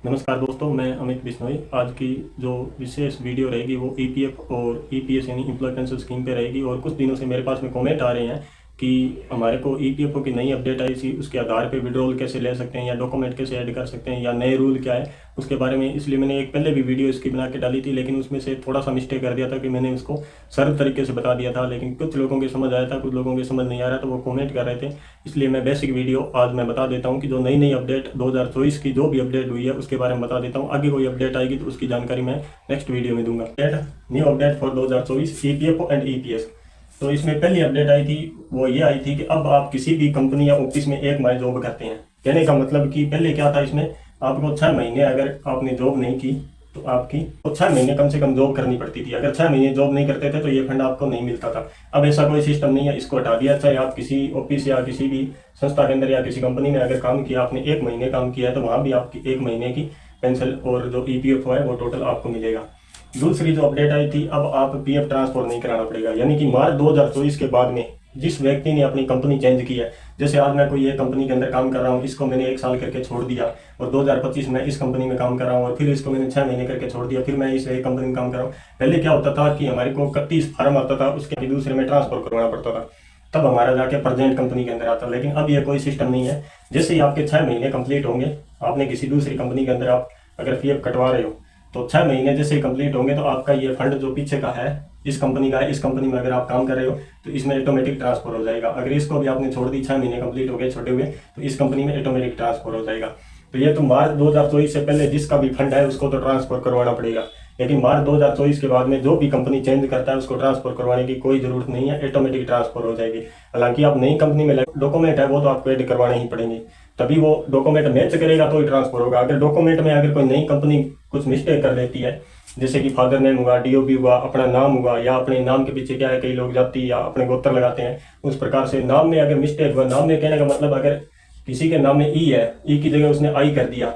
नमस्कार दोस्तों, मैं अमित बिश्नोई। आज की जो विशेष वीडियो रहेगी वो ईपीएफ और ईपीएस यानी एम्प्लॉय पेंशन स्कीम पे रहेगी। और कुछ दिनों से मेरे पास में कमेंट आ रहे हैं कि हमारे को ईपीएफओ की नई अपडेट आई थी, उसके आधार पे विड्रॉल कैसे ले सकते हैं या डॉक्यूमेंट कैसे ऐड कर सकते हैं या नए रूल क्या है उसके बारे में। इसलिए मैंने एक पहले भी वीडियो इसकी बना के डाली थी, लेकिन उसमें से थोड़ा सा मिस्टेक कर दिया था कि मैंने उसको सरल तरीके से बता दिया था, लेकिन कुछ लोगों की समझ आया था, कुछ लोगों की समझ नहीं आ रहा, तो वो कमेंट कर रहे थे। इसलिए मैं बेसिक वीडियो आज मैं बता देता हूँ कि जो नई नई अपडेट 2024 की जो भी अपडेट हुई है उसके बारे में बता देता हूँ। आगे कोई अपडेट आएगी तो उसकी जानकारी मैं नेक्स्ट वीडियो में दूंगा। New update for 2024 EPFO and EPS. तो इसमें पहली अपडेट आई थी, वो ये आई थी कि अब आप किसी भी कंपनी या ऑफिस में एक माह जॉब करते हैं। कहने का मतलब कि पहले क्या था, इसमें आपको 6 महीने अगर आपने जॉब नहीं की तो आपकी 6 महीने कम से कम जॉब करनी पड़ती थी। अगर 6 महीने जॉब नहीं करते थे तो ये फंड आपको नहीं मिलता था। अब ऐसा कोई सिस्टम नहीं है, इसको हटा दिया। चाहे आप किसी ऑफिस या किसी भी संस्था के अंदर या किसी कंपनी में अगर काम किया, आपने 1 महीने काम किया है तो वहाँ भी आपकी 1 महीने की पेंशन और जो ईपीएफ है वो टोटल आपको मिलेगा। दूसरी जो अपडेट आई थी, अब आप पीएफ ट्रांसफर नहीं कराना पड़ेगा। यानी कि मार्च 2024 के बाद में जिस व्यक्ति ने अपनी कंपनी चेंज की है, जैसे आज मैं कोई एक कंपनी के अंदर काम कर रहा हूँ, इसको मैंने 1 साल करके छोड़ दिया और 2025 में इस कंपनी में काम कर रहा हूँ और फिर इसको मैंने 6 महीने करके छोड़ दिया, फिर मैं इस एक कंपनी में काम कर रहा हूँ। पहले क्या होता था कि हमारे को 31 फार्म आता था, उसके दूसरे में ट्रांसफर करवाना पड़ता था, तब हमारा जाके प्रेजेंट कंपनी के अंदर आता। लेकिन अब ये कोई सिस्टम नहीं है। जैसे ही आपके 6 महीने कंप्लीट होंगे, आपने किसी दूसरी कंपनी के अंदर आप अगर पीएफ कटवा रहे हो तो 6 महीने जैसे ही कंप्लीट होंगे तो आपका ये फंड जो पीछे का है, इस कंपनी का है, इस कंपनी में अगर आप काम कर रहे हो तो इसमें ऑटोमेटिक ट्रांसफर हो जाएगा। अगर इसको भी आपने छोड़ दी, 6 महीने कंप्लीट हो गए छोड़े हुए, तो इस कंपनी में ऑटोमेटिक ट्रांसफर हो जाएगा। तो ये तो मार्च 2024 से पहले जिसका भी फंड है उसको तो ट्रांसफर करवाना पड़ेगा, लेकिन मार्च 2024 के बाद में जो भी कंपनी चेंज करता है उसको ट्रांसफर करवाने की कोई जरूरत नहीं है, ऑटोमेटिक ट्रांसफर हो जाएगी। हालांकि आप नई कंपनी में डॉक्यूमेंट है वो तो आपको ऐड करवाने ही पड़ेंगे, तभी वो डॉक्यूमेंट मैच करेगा तो ही ट्रांसफर होगा। अगर डॉक्यूमेंट में अगर कोई नई कंपनी कुछ मिस्टेक कर देती है, जैसे कि फादर नेम हुआ, डीओबी हुआ, अपना नाम हुआ, या अपने नाम के पीछे क्या है, कई लोग जाति या अपने गोत्र लगाते हैं, उस प्रकार से नाम में अगर मिस्टेक हुआ, नाम में कहने का मतलब अगर किसी के नाम में ई है, ई की जगह उसने आई कर दिया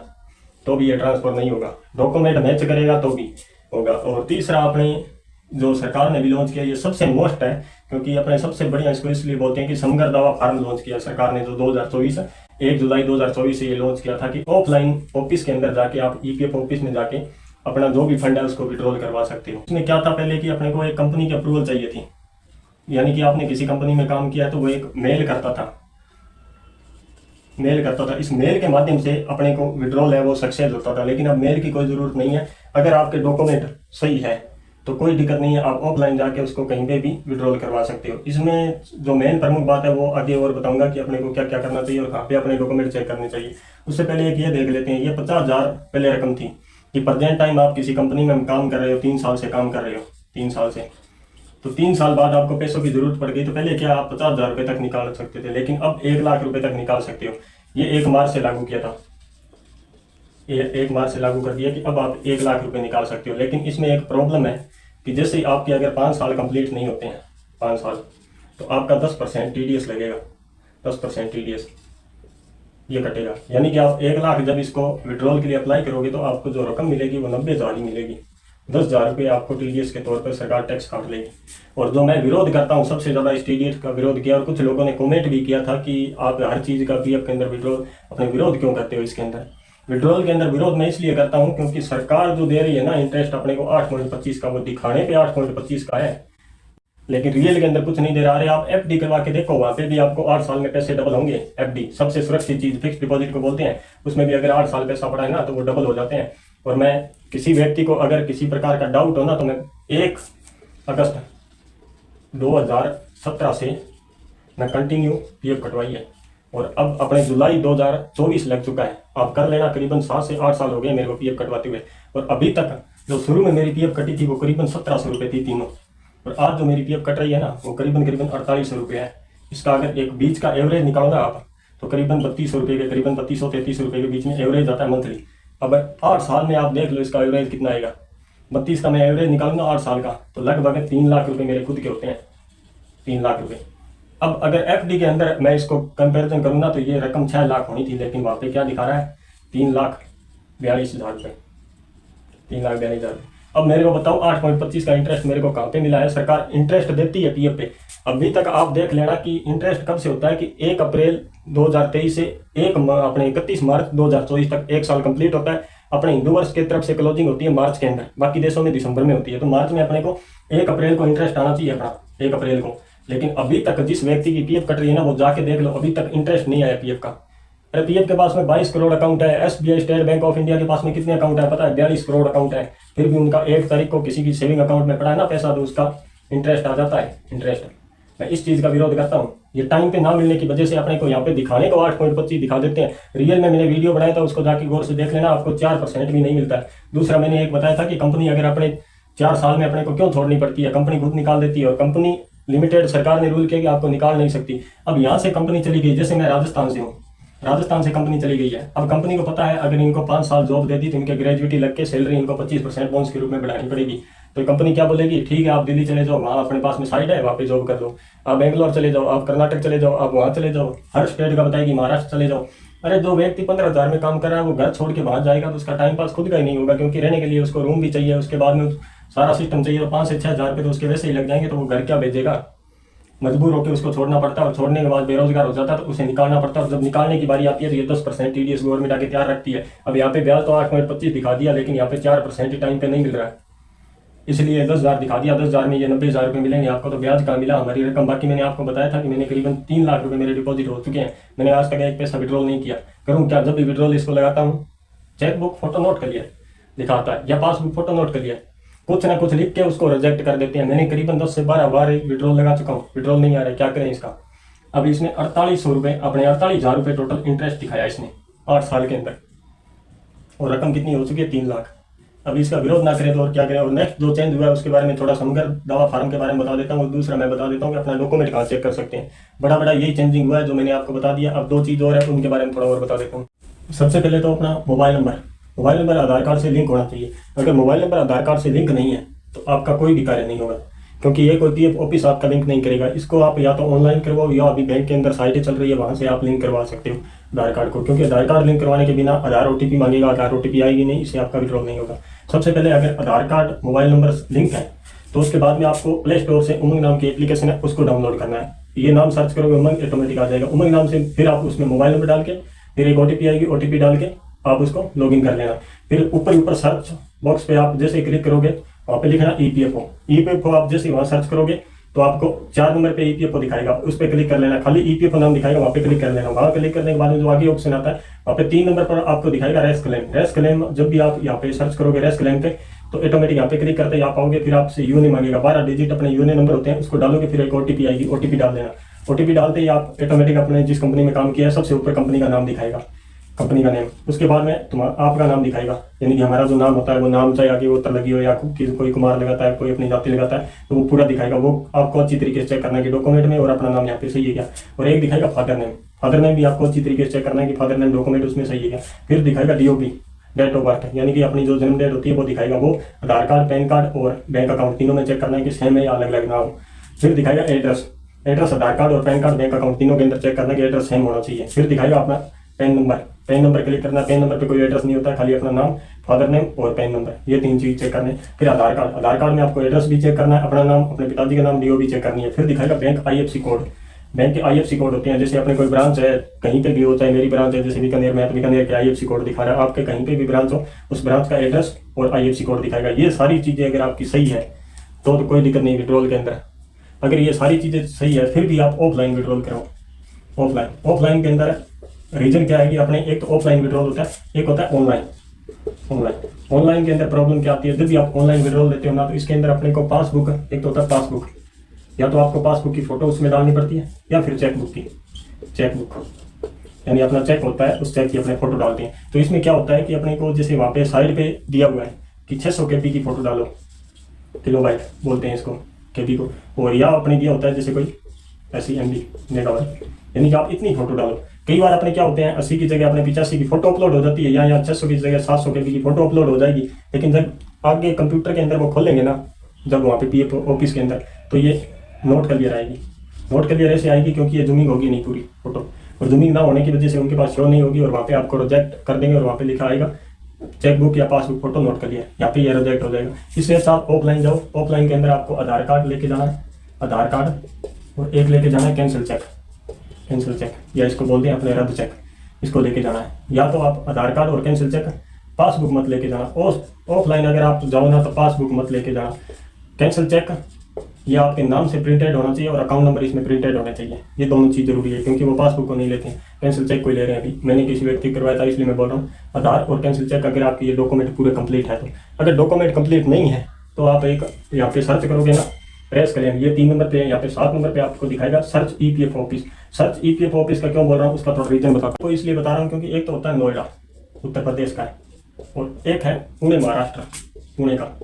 तो भी ये ट्रांसफर नहीं होगा। डॉक्यूमेंट मैच करेगा तो भी होगा। और तीसरा, आपने जो सरकार ने भी लॉन्च किया, ये सबसे मोस्ट है क्योंकि अपने सबसे बढ़िया इसको इसलिए बोलते हैं कि समग्र दावा फार्म लॉन्च किया सरकार ने, जो 2024 1 जुलाई 2024 से ये लॉन्च किया था कि ऑफलाइन ऑफिस के अंदर जाके आप ईपीएफ ऑफिस में जाके अपना जो भी फंड है उसको विड्रॉल करवा सकते हो। इसमें क्या था पहले कि अपने को एक कंपनी की अप्रूवल चाहिए थी, यानी कि आपने किसी कंपनी में काम किया है तो वो एक मेल करता था। इस मेल के माध्यम से अपने को विड्रॉल है वो सक्सेस होता था। लेकिन अब मेल की कोई जरूरत नहीं है। अगर आपके डॉक्यूमेंट सही है तो कोई दिक्कत नहीं है, आप ऑफलाइन जाके उसको कहीं पे भी विड्रॉल करवा सकते हो। इसमें जो मेन प्रमुख बात है वो आगे और बताऊंगा कि अपने को क्या क्या करना चाहिए और कहाँ पे अपने डॉक्यूमेंट चेक करने चाहिए। उससे पहले एक ये देख लेते हैं, ये 50,000 पहले रकम थी कि प्रेजेंट टाइम आप किसी कंपनी में काम कर रहे हो, 3 साल से काम कर रहे हो, 3 साल से, तो 3 साल बाद आपको पैसों की जरूरत पड़ गई तो पहले क्या आप 50,000 रुपये तक निकाल सकते थे, लेकिन अब 1 लाख रुपए तक निकाल सकते हो। ये 1 मार्च से लागू किया था, ये 1 मार्च से लागू कर दिया कि अब आप 1 लाख रुपए निकाल सकते हो। लेकिन इसमें एक प्रॉब्लम है कि जैसे ही आपके अगर 5 साल कंप्लीट नहीं होते हैं, 5 साल, तो आपका 10% टीडीएस लगेगा, 10% टीडीएस ये कटेगा। यानी कि आप 1 लाख जब इसको विड्रॉल के लिए अप्लाई करोगे तो आपको जो रकम मिलेगी वो 90,000 ही मिलेगी। 10,000 रुपये आपको टीडीएस के तौर पर सरकार टैक्स काट लेगी। और जो मैं विरोध करता हूँ, सबसे ज़्यादा इस टीडीएस का विरोध किया और कुछ लोगों ने कमेंट भी किया था कि आप हर चीज़ का पीएफ के अंदर विड्रॉल, अपने विरोध क्यों करते हो इसके अंदर। विड्रॉल के अंदर विरोध मैं इसलिए करता हूँ क्योंकि सरकार जो दे रही है ना इंटरेस्ट अपने को 8.25 का, वो दिखाने पे 8.25 का है, लेकिन रियल के अंदर कुछ नहीं दे रहा है। आप एफडी करवा के देखो, वहाँ पे भी आपको 8 साल में पैसे डबल होंगे। एफडी सबसे सुरक्षित चीज, फिक्स डिपॉजिट को बोलते हैं, उसमें भी अगर 8 साल पैसा पड़ा है ना तो वो डबल हो जाते हैं। और मैं किसी व्यक्ति को अगर किसी प्रकार का डाउट हो ना तो मैं 1 अगस्त 2017 से मैं कंटिन्यू पीएफ कटवाई है और अब अपने जुलाई 2024 लग चुका है। आप कर लेना, करीबन 7 से 8 साल हो गए मेरे को पीएफ कटवाते हुए। और अभी तक जो शुरू में मेरी पीएफ कटी थी वो करीबन 1700 रुपये थी तीनों, और आज जो मेरी पीएफ कट रही है ना वो करीबन 4800 रुपये है। इसका अगर एक बीच का एवरेज निकालो ना आप तो करीबन 3200 रुपये के, करीबन 3200-3300 रुपये के बीच में एवरेज आता है मंथली। अब 8 साल में आप देख लो इसका एवरेज कितना आएगा। 32 का मैं एवरेज निकालूंगा 8 साल का तो लगभग 3 लाख रुपये मेरे खुद के होते हैं, 3 लाख रुपये। अब अगर एफडी के अंदर मैं इसको कंपेरिजन करूंगा तो ये रकम 6 लाख होनी थी, लेकिन वहाँ पे क्या दिखा रहा है 3,42,000 रुपये, 3,42,000। अब मेरे को बताओ 8.25 का इंटरेस्ट मेरे को कहाँ पे मिला है। सरकार इंटरेस्ट देती है पीएफ पे। अभी तक आप देख लेना कि इंटरेस्ट कब से होता है कि 1 अप्रैल 2023 से अपने 31 मार्च 2024 तक 1 साल कंप्लीट होता है। अपने हिंदू वर्ष की तरफ से क्लोजिंग होती है मार्च के अंदर, बाकी देशों में दिसंबर में होती है। तो मार्च में अपने को 1 अप्रैल को इंटरेस्ट आना चाहिए अपना, 1 अप्रैल को। लेकिन अभी तक जिस व्यक्ति की पीएफ कट रही है ना, वो जाके देख लो, अभी तक इंटरेस्ट नहीं आया पीएफ का। अरे पीएफ के पास में 22 करोड़ अकाउंट है, SBI state bank of India के पास में कितने अकाउंट है पता है? 42 करोड़ अकाउंट है। फिर भी उनका 1 तारीख को किसी की सेविंग अकाउंट में पड़ा है ना पैसा, तो उसका इंटरेस्ट आ जाता है, इंटरेस्ट। मैं इस चीज का विरोध करता हूँ। ये टाइम पे ना मिलने की वजह से अपने को यहाँ पे दिखाने को 8.25 दिखा देते हैं, रियल में मैंने वीडियो बनाया था, उसको जाके गौर से देख लेना, आपको 4% भी नहीं मिलता है। दूसरा मैंने एक बताया था कि कंपनी अगर अपने 4 साल में अपने को क्यों छोड़नी पड़ती है, कंपनी खुद निकाल देती है, और कंपनी लिमिटेड सरकार ने रूल किया कि आपको निकाल नहीं सकती। अब यहाँ से कंपनी चली गई, जैसे मैं राजस्थान से हूँ, राजस्थान से कंपनी चली गई है। अब कंपनी को पता है अगर इनको 5 साल जॉब दे दी तो इनके ग्रेजुएटी लग के सैलरी इनको 25% बोनस के रूप में बढ़ानी पड़ेगी। तो कंपनी क्या बोलेगी, ठीक है आप दिल्ली चले जाओ, वहाँ अपने पास में साइड है, वहाँ पे जॉब कर लो। आप बेंगलोर चले जाओ, आप कर्नाटक चले जाओ, आप वहाँ चले जाओ, हर स्टेट का बताएगी, महाराष्ट्र चले जाओ। अरे जो व्यक्ति 15,000 में काम कर रहा है वो घर छोड़ के वहाँ जाएगा तो उसका टाइम पास खुद का ही नहीं होगा, क्योंकि रहने के लिए उसको रूम भी चाहिए, उसके बाद में सारा सिस्टम चाहिए। तो 5 से 6 हज़ार रुपये तो उसके वैसे ही लग जाएंगे, तो वो घर क्या भेजेगा? मजबूर होकर उसको छोड़ना पड़ता है, और छोड़ने के बाद बेरोजगार हो जाता है तो उसे निकालना पड़ता है। और जब निकालने की बारी आती है तो ये 10% टीडीएस गवर्नमेंट आके तैयार रखती है। अब यहाँ पे ब्याज तो 8.25 दिखा दिया, लेकिन यहाँ पे 4% टाइम पे नहीं मिल रहा है, इसलिए 10,000 दिखा दिया। 10,000 में ये 90,000 रुपये मिलेंगे आपको, तो ब्याज कहाँ मिला हमारी रकम। बाकी मैंने आपको बताया था कि मैंने करीबन 3 लाख रुपये मेरे डिपॉजिट हो चुके हैं, मैंने आज तक एक पैसा विड्रॉल नहीं किया। करूँ क्या? जब भी विड्रॉल इसको लगाता हूँ, चेकबुक फोटो नोट कर लिया दिखाता है, या पासबुक फोटो नोट कर लिया, कुछ ना कुछ लिख के उसको रिजेक्ट कर देते हैं। मैंने करीबन 10 से 12 बार विड्रॉल लगा चुका हूँ, विड्रॉल नहीं आ रहा है, क्या करें इसका। अब इसने 4800 रुपये, अपने 48,000 रुपये टोटल इंटरेस्ट दिखाया इसने 8 साल के अंदर, और रकम कितनी हो चुकी है? 3 लाख। अब इसका विरोध ना करें तो और क्या करें। और नेक्स्ट जो चेंज हुआ है उसके बारे में थोड़ा समगर दवा फार्म के बारे में बता देता हूँ, और दूसरा मैं बता देता हूँ कि अपना डॉक्यूमेंट कहाँ चेक कर सकते हैं। बड़ा यही चेंजिंग हुआ है जो मैंने आपको बता दिया। अब 2 चीज़ और है, उनके बारे में थोड़ा और बता देता हूँ। सबसे पहले तो अपना मोबाइल नंबर आधार कार्ड से लिंक होना चाहिए। अगर मोबाइल नंबर आधार कार्ड से लिंक नहीं है तो आपका कोई भी कार्य नहीं होगा, क्योंकि ये कोई पीएफ ऑफिस आपका लिंक नहीं करेगा। इसको आप या तो ऑनलाइन करवाओ, या अभी बैंक के अंदर साइटें चल रही है वहाँ से आप लिंक करवा सकते हो आधार कार्ड को, क्योंकि आधार कार्ड लिंक करवाने के बिना आधार ओटीपी मांगेगा, आधार ओटीपी आएगी नहीं, इससे आपका विड्रॉल नहीं होगा। सबसे पहले अगर आधार कार्ड मोबाइल नंबर लिंक है तो उसके बाद में आपको प्ले स्टोर से उमंग नाम की एप्लीकेशन है, उसको डाउनलोड करना है। ये नाम सर्च करोगे उमंग, ऑटोमेटिक आ जाएगा उमंग नाम से। फिर आप उसमें मोबाइल नंबर डाल के, फिर एक ओटीपी आएगी, ओटीपी डाल के आप उसको लॉगिन कर लेना। फिर ऊपर सर्च बॉक्स पे आप जैसे क्लिक करोगे वहाँ पे लिखना ईपीएफओ। आप जैसे वहाँ सर्च करोगे तो आपको 4 नंबर पे ईपीएफओ दिखाएगा, उस पर क्लिक कर लेना। खाली ईपीएफओ नाम दिखाएगा, वहाँ पे क्लिक कर लेना। वहाँ क्लिक करने के बाद में जो आगे ऑप्शन आता है वहाँ पे 3 नंबर पर आपको दिखाएगा रेस्ट क्लेम। जब भी आप यहाँ पे सर्च करोगे रेस्ट क्लेम पे तो ऑटोमेटिक यहाँ पे क्लिक करते ही आप आओगे। फिर आपसे यूएनए मांगेगा, 12 डिजिट अपने यूएनए नंबर होते हैं, उसको डालोगे। फिर एक ओटीपी आएगी, ओटीपी डाल देना। ओटीपी डालते ही आप ऑटोमेटिक अपने जिस कंपनी में काम किया है सबसे ऊपर कंपनी का नाम दिखाएगा, कंपनी का नेम। उसके बाद में तुम्हारा आपका नाम दिखाएगा, यानी कि हमारा जो नाम होता है वो नाम, चाहे आगे वो उत्तर लगी हो या कोई कुमार लगाता है, कोई अपनी जाति लगाता है, तो वो पूरा दिखाएगा। वो आपको अच्छी तरीके से चेक करना है कि डॉक्यूमेंट में और अपना नाम यहाँ पे सही है क्या। और एक दिखाएगा फादर नेम भी आपको अच्छी तरीके से चेक करना है कि फादर नेम डॉक्यूमेंट उसमें सही है क्या। फिर दिखाएगा डीओपी, डेट ऑफ बर्थ, यानी कि अपनी जो जन्म डेट होती है वो दिखाएगा। वो आधार कार्ड, पैन कार्ड और बैंक अकाउंट तीनों में चेक करना है कि सेम है या अलग अलग ना हो। फिर दिखाएगा एड्रेस आधार कार्ड और पैन कार्ड, बैंक अकाउंट तीनों के अंदर चेक करना है कि एड्रेस सेम होना चाहिए। फिर दिखाएगा अपना पैन नंबर क्लिक करना। पैन नंबर पे कोई एड्रेस नहीं होता है, खाली अपना नाम, फादर नेम और पैन नंबर, ये 3 चीज चेक करने। फिर आधार कार्ड में आपको एड्रेस भी चेक करना है, अपना नाम, अपने पिताजी का नाम, डीओ भी चेक करनी है। फिर दिखाएगा बैंक आईएफसी कोड। बैंक के आईएफसी कोड होते हैं, जैसे अपने कोई ब्रांच है कहीं पे भी होता है, मेरी ब्रांच है जैसे बीकानेर में, बीकानेर के आईएफसी कोड दिखा रहा है। आपके कहीं पे भी ब्रांच हो उस ब्रांच का एड्रेस और आईएफसी कोड दिखाएगा। ये सारी चीजें अगर आपकी सही है तो कोई दिक्कत नहीं विड्रॉल के अंदर। अगर ये सारी चीजें सही है फिर भी आप ऑफलाइन विड्रॉल करो। ऑफलाइन के अंदर रीजन क्या है कि अपने एक तो ऑफलाइन विड्रॉल होता है, एक होता है ऑनलाइन के अंदर प्रॉब्लम क्या आती है, जब भी आप ऑनलाइन विड्रॉल लेते हो ना तो इसके अंदर अपने को पासबुक, एक तो होता है पासबुक, या तो आपको पासबुक की फोटो उसमें डालनी पड़ती है, या फिर चेकबुक यानी अपना चेक होता है उस चेक की अपने फोटो डालते हैं। तो इसमें क्या होता है कि अपने को जैसे वहाँ पे साइड पे दिया हुआ है कि 600 kb की फोटो डालो, किलोबाइट बोलते हैं इसको kb को, और या अपने दिया होता है जैसे कोई ऐसी MB मेगाबाइट, यानी कि आप इतनी फोटो डालो। कई बार अपने क्या होते हैं 80 की जगह अपने 85 की फोटो अपलोड हो जाती है, या 600 की जगह 700 kb की फोटो अपलोड हो जाएगी। लेकिन जब आगे कंप्यूटर के अंदर वो खोलेंगे ना, जब वहाँ पे पीएफ ऑफिस के अंदर, तो ये नोट क्लियर ऐसे आएगी क्योंकि ये जूमिंग होगी नहीं पूरी फोटो, और जूमिंग ना होने की वजह से उनके पास शो नहीं होगी, और वहाँ पे आपको रिजेक्ट कर देंगे। और वहाँ पे लिखा आएगा चेकबुक या पासबुक फोटो नोट क्लियर, यहाँ पे ये रिजेक्ट हो जाएगा। इससे अच्छा आप ऑफलाइन जाओ। ऑफलाइन के अंदर आपको आधार कार्ड लेके जाना है, आधार कार्ड, और एक लेके जाना है कैंसिल चेक, या इसको बोलते हैं अपने रद्द चेक, इसको लेके जाना है। या तो आप आधार कार्ड और कैंसिल चेक पासबुक मत लेके जाना। ऑफलाइन अगर आप जाओ ना तो पासबुक मत लेके जाना। कैंसिल चेक ये आपके नाम से प्रिंटेड होना चाहिए और अकाउंट नंबर इसमें प्रिंटेड होने चाहिए। ये दोनों चीज़ जरूरी है, क्योंकि वो पासबुक को नहीं लेते हैं, कैंसिल चेक को ले रहे हैं। अभी मैंने किसी व्यक्ति करवाया था, इसलिए मैं बोल रहा हूँ। आधार और कैंसिल चेक अगर आपके ये डॉक्यूमेंट पूरे कंप्लीट है तो। अगर डॉक्यूमेंट कंप्लीट नहीं है तो आप एक यहाँ पे सर्च करोगे ना, प्रेस करेंगे, ये 3 नंबर पे है, यहाँ पे 7 नंबर पे आपको दिखाएगा search EPF office. Search EPF office का क्यों बोल रहा हूँ, उसका थोड़ा रीजन बताता हूँ। इसलिए बता रहा हूँ क्योंकि एक तो होता है नोएडा, उत्तर प्रदेश का है, और एक है पुणे, महाराष्ट्र, पुणे का।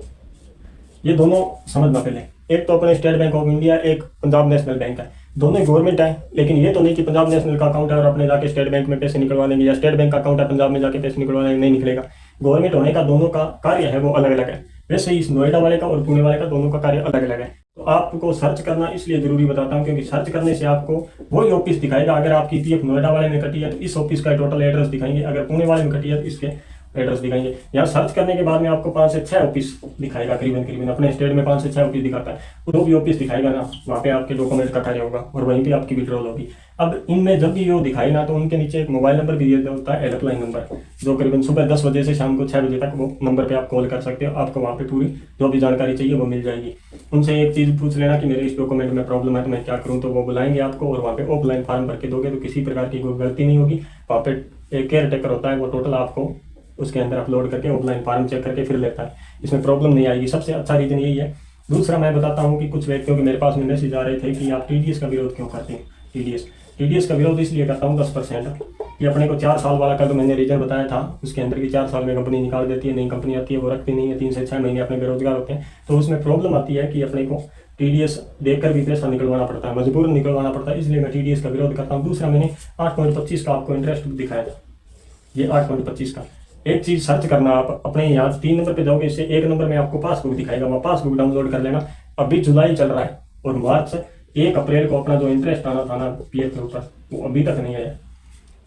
ये दोनों समझना पहले। एक तो अपने स्टेट बैंक ऑफ इंडिया, एक पंजाब नेशनल बैंक है, दोनों गवर्नमेंट है। लेकिन ये तो नहीं कि पंजाब नेशनल का अकाउंट है और अपने जाके स्टेट बैंक में पैसे निकलवा लेंगे, या स्टेट बैंक का अकाउंट है पंजाब में जाके पैसे निकलवा लेंगे, नहीं निकलेगा। गवर्नमेंट होने का दोनों का कार्य है वो अलग अलग है। वैसे ही इस नोएडा वाले का और पुणे वाले का दोनों का कार्य अलग अलग है। तो आपको सर्च करना इसलिए जरूरी बताता हूँ क्योंकि सर्च करने से आपको वही ऑफिस दिखाएगा। अगर आपकी PF नोएडा वाले में कटी है तो इस ऑफिस का टोटल एड्रेस दिखाएंगे, अगर पुणे वाले में कटी है तो इसके एड्रेस दिखाएंगे। यहाँ सर्च करने के बाद में आपको 5 से 6 ऑफिस दिखाएगा, करीबन अपने स्टेट में 5 से 6 ऑफिस दिखाता है। जो भी ऑफिस दिखाएगा ना, वहाँ पे आपके डॉक्यूमेंट का कार्य होगा और वहीं पे आपकी विड्रॉल होगी। अब इनमें जब भी वो दिखाए ना तो उनके नीचे एक मोबाइल नंबर भी दिया होता है, हेल्पलाइन नंबर, जो करीबन सुबह 10 बजे से शाम को 6 बजे तक वो नंबर पे आप कॉल कर सकते हो। आपको वहाँ पे पूरी जो भी जानकारी चाहिए वो मिल जाएगी। उनसे एक चीज़ पूछ लेना कि मेरे इस डॉक्यूमेंट में प्रॉब्लम है तो मैं क्या करूँ, तो वो बुलाएंगे आपको और वहाँ पे ऑफलाइन फॉर्म भर के दोगे तो किसी प्रकार की कोई गलती नहीं होगी। वहाँ पे एक केयर टेकर होता है, वो टोटल आपको उसके अंदर अपलोड करके ऑफलाइन फॉर्म चेक करके फिर लेता है। इसमें प्रॉब्लम नहीं आएगी, सबसे अच्छा रीजन यही है। दूसरा मैं बताता हूँ कि कुछ व्यक्तियों के मेरे पास में मैसेज आ रहे थे कि आप TDS का विरोध क्यों करते हैं। TDS का विरोध इसलिए करता हूँ 10%। ये अपने को 4 साल वाला का तो मैंने रीजन बताया था, उसके अंदर की 4 साल में कंपनी निकाल देती है, नई कंपनी आती है वो रखती नहीं है, 3 से 6 महीने अपने बेरोजगार होते हैं। तो उसमें प्रॉब्लम आती है कि अपने को TDS देकर भी पैसा निकलवाना पड़ता है, मजबूरन निकलवाना पड़ता है, इसलिए मैं TDS का विरोध करता हूँ। दूसरा मैंने 8.25 का आपको इंटरेस्ट दिखाया था, ये 8.25 का। एक चीज़ सर्च करना, आप अपने यहाँ 3 नंबर पे जाओगे, इससे 1 नंबर में आपको पासबुक दिखाएगा, वहाँ पासबुक डाउनलोड कर लेना। अभी जुलाई चल रहा है और मार्च 1 अप्रैल को अपना जो इंटरेस्ट आना था ना PF के ऊपर, वो अभी तक नहीं आया।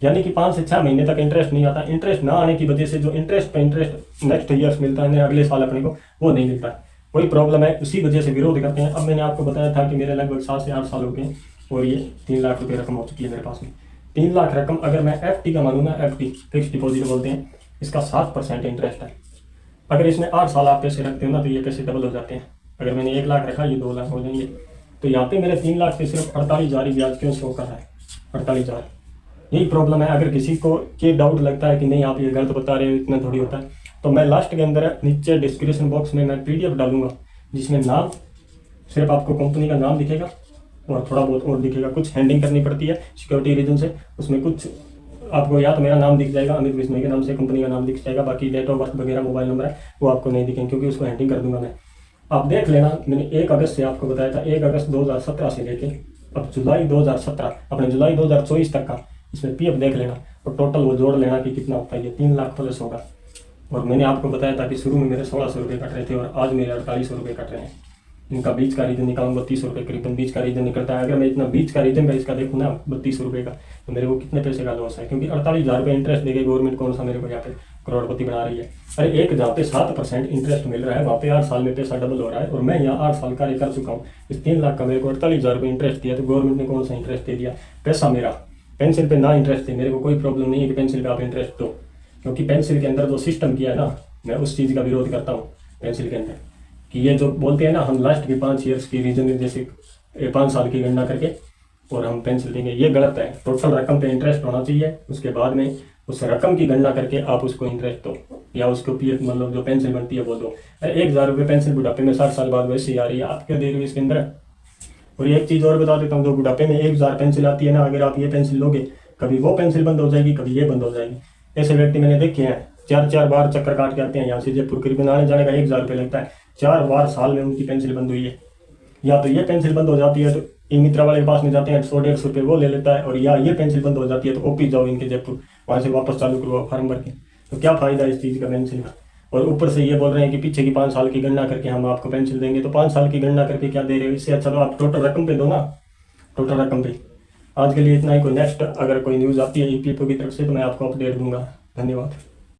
यानी कि 5 से 6 महीने तक इंटरेस्ट नहीं आता। इंटरेस्ट ना आने की वजह से जो इंटरेस्ट पे इंटरेस्ट नेक्स्ट ईयर्स मिलता है, अगले साल अपने को, वो नहीं मिलता है। वही प्रॉब्लम है, उसी वजह से विरोध करते हैं। अब मैंने आपको बताया था कि मेरे लगभग 7 से 8 साल हो गए और ये 3 लाख रुपये रकम हो चुकी है मेरे पास में। 3 लाख रकम अगर मैं FD का मानूँ ना, FD फिक्स डिपॉजिट बोलते हैं, इसका 7% इंटरेस्ट है। अगर इसमें 8 साल आप पैसे रखते हो ना तो ये पैसे डबल हो जाते हैं। अगर मैंने 1 लाख रखा, ये 2 लाख हो जाएंगे। तो यहाँ पे मेरे 3 लाख पे सिर्फ 48,000 ही ब्याज क्यों शो कर रहा है, 48,000। यही प्रॉब्लम है। अगर किसी को ये डाउट लगता है कि नहीं आप ये गलत बता रहे हो, इतना थोड़ी होता है, तो मैं लास्ट के अंदर नीचे डिस्क्रिप्शन बॉक्स में मैं PDF डालूंगा, जिसमें नाम, सिर्फ आपको कंपनी का नाम दिखेगा और थोड़ा बहुत और दिखेगा। कुछ हैंडिंग करनी पड़ती है सिक्योरिटी रीजन से, उसमें कुछ आपको या तो मेरा नाम दिख जाएगा, अमित बिश्नोई के नाम से कंपनी का नाम दिख जाएगा, बाकी डेट ऑफ बर्थ वगैरह मोबाइल नंबर है वो आपको नहीं दिखेंगे, क्योंकि उसको हैंडिंग कर दूंगा मैं। आप देख लेना, मैंने 1 अगस्त से आपको बताया था, 1 अगस्त 2017 से लेके अब जुलाई 2017 अपने जुलाई 2024 तक का इसमें PF देख लेना और टोटल वो जोड़ लेना कि कितना होता है। ये 3 लाख प्लस होगा। और मैंने आपको बताया था कि शुरू में मेरे 1600 रुपये कट रहे थे और आज मेरे 4800 रुपये कट रहे हैं। इनका बीच का रीजन निकालूंगा 32 रुपये करीबन बीच का रीजन निकलता है। अगर मैं इतना बीच का रीजन का इसका देखूँ ना 32 रुपये का, तो मेरे को कितने पैसे का लॉस है, क्योंकि 48,000 रुपये इंटरेस्ट देके गवर्नमेंट कौन सा मेरे को यहाँ पे करोड़पति बना रही है। अरे एक जहाँ पे 7% इंटरेस्ट मिल रहा है, वहाँ पे 8 साल में पैसा डबल हो रहा है और मैं यहाँ 8 साल कार्य कर चुका हूँ। इस 3 लाख का मेरे को 48,000 रुपये इंटरेस्ट दिया, तो गवर्नमेंट ने कौन सा इंटरेस्ट दे दिया, पैसा मेरा। पेंसिल पे ना इंटरेस्ट है, मेरे को कोई प्रॉब्लम नहीं है कि पेंसिल पे आप इंटरेस्ट दो, क्योंकि पेंसिल के अंदर जो सिस्टम किया है ना, मैं उस चीज़ का विरोध करता हूँ पेंसिल के अंदर, कि ये जो बोलते हैं ना हम लास्ट के 5 ईयर्स की रीजन जैसे 5 साल की गणना करके और हम पेंसिल देंगे, ये गलत है। टोटल रकम पे इंटरेस्ट होना चाहिए, उसके बाद में उस रकम की गणना करके आप उसको इंटरेस्ट दो या उसको PF मतलब जो पेंसिल बनती है वो दो। 1,000 रुपये पेंसिल बुढ़ापे में 60 साल बाद वैसे ही आ रही है, आप क्या दे रहे हो इसके अंदर। और एक चीज़ और बता देता हूँ, जो बुढ़ापे में 1,000 पेंसिल आती है ना, अगर आप ये पेंसिल लोगे कभी वो पेंसिल बंद हो जाएगी, कभी ये बंद हो जाएगी। ऐसे व्यक्ति मैंने देखे हैं 4-4 बार चक्कर काट के आते हैं यहाँ से जयपुर, करीबन आने जाने का 1,000 रुपये लगता है। 4 बार साल में उनकी पेंसिल बंद हुई है। या तो ये पेंसिल बंद हो जाती है तो ई मित्रा वाले के पास में जाते हैं, 100-150 रुपये वो ले लेता है, और या ये पेंसिल बंद हो जाती है तो OP जाओ इनके जयपुर, वहाँ से वापस चालू करो फॉर्म भर के। तो क्या फ़ायदा इस चीज़ का पेंसिल का। और ऊपर से ये बोल रहे हैं कि पीछे की 5 साल की गणना करके हम आपको पेंसिल देंगे, तो 5 साल की गणना करके क्या दे रहे हो, इससे अच्छा तो आप टोटल रकम पे दो ना, टोटल रकम पे। आज के लिए इतना ही। कोई नेक्स्ट अगर कोई न्यूज़ आती है EPFO की तरफ से तो मैं आपको अपडेट दूंगा। धन्यवाद।